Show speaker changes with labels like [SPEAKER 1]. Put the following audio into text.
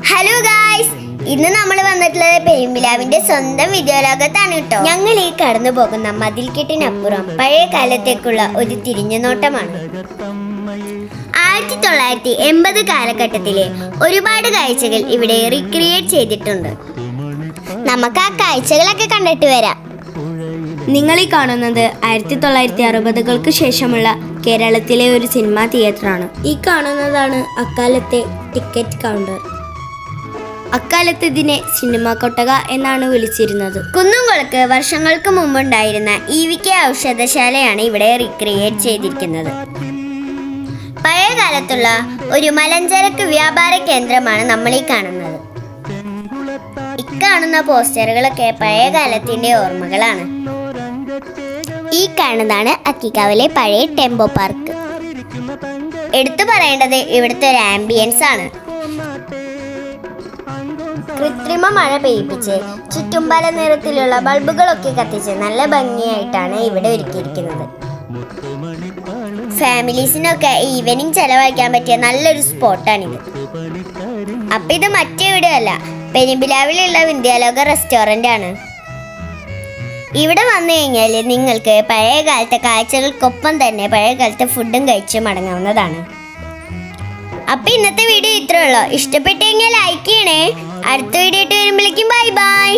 [SPEAKER 1] Hello guys, ഇന്ന് നമ്മൾ വന്നിട്ടുള്ളത് പെരുമ്പിലാവിന്റെ സ്വന്തം വിദ്യാലോകത്താണ് കേട്ടോ. ഞങ്ങൾ ഈ കടന്നു പോകുന്ന മതിൽക്കെട്ടിനപ്പുറം പഴയ കാലത്തേക്കുള്ള ഒരു തിരിഞ്ഞുനോട്ടമാണ്. 1980 കാലഘട്ടത്തിലെ ഒരുപാട് കാഴ്ചകൾ ഇവിടെ റീക്രിയേറ്റ് ചെയ്തിട്ടുണ്ട്. നമുക്ക് ആ കാഴ്ചകളൊക്കെ കണ്ടിട്ട് വരാം.
[SPEAKER 2] നിങ്ങൾ ഈ കാണുന്നത് 1960-കൾക്ക് ശേഷമുള്ള കേരളത്തിലെ ഒരു സിനിമാ തിയേറ്ററാണ്. ഈ കാണുന്നതാണ് അക്കാലത്തെ ടിക്കറ്റ് കൗണ്ടർ. അക്കാലത്ത് ഇതിനെ സിനിമാ കൊട്ടക എന്നാണ് വിളിച്ചിരുന്നത്.
[SPEAKER 1] കുന്നുംകുളക്ക് വർഷങ്ങൾക്ക് മുമ്പുണ്ടായിരുന്ന EVK ഔഷധശാലയാണ് ഇവിടെ റീക്രിയേറ്റ് ചെയ്തിരിക്കുന്നത്. പഴയ കാലത്തുള്ള ഒരു മലഞ്ചരക്ക് വ്യാപാര കേന്ദ്രമാണ് നമ്മൾ ഈ കാണുന്നത്. ഇക്കാണുന്ന പോസ്റ്ററുകളൊക്കെ പഴയ കാലത്തിന്റെ ഓർമ്മകളാണ്. ഈ കാണുന്നതാണ് അക്കിക്കാവിലെ പഴയ ടെമ്പോ പാർക്ക്. എടുത്തു പറയേണ്ടത് ഇവിടുത്തെ ഒരു ആംബിയൻസ് ആണ്. കൃത്രിമ മഴ പെയ്യിപ്പിച്ച് ചുറ്റും പല നിറത്തിലുള്ള ബൾബുകളൊക്കെ കത്തിച്ച് നല്ല ഭംഗിയായിട്ടാണ് ഇവിടെ ഒരുക്കിയിരിക്കുന്നത്. ഫാമിലീസിനൊക്കെ ഈവനിങ് ചെലവഴിക്കാൻ പറ്റിയ നല്ലൊരു സ്പോട്ടാണിത്. അപ്പം ഇത് മറ്റെവിടെയല്ല, പെരുമ്പിലാവിലുള്ള വിദ്യാലോക റെസ്റ്റോറൻ്റ് ആണ്. ഇവിടെ വന്നു കഴിഞ്ഞാൽ നിങ്ങൾക്ക് പഴയ കാലത്തെ കാഴ്ചകൾക്കൊപ്പം തന്നെ പഴയ കാലത്തെ ഫുഡും കഴിച്ച് മടങ്ങാവുന്നതാണ്. അപ്പം ഇന്നത്തെ വീഡിയോ ഇത്രേ ഉള്ളൂ. ഇഷ്ടപ്പെട്ടു കഴിഞ്ഞാൽ ലൈക്ക് ചെയ്യണേ. അടുത്ത വീഡിയോ ആയിട്ട് വരുമ്പോഴേക്കും ബൈ ബൈ.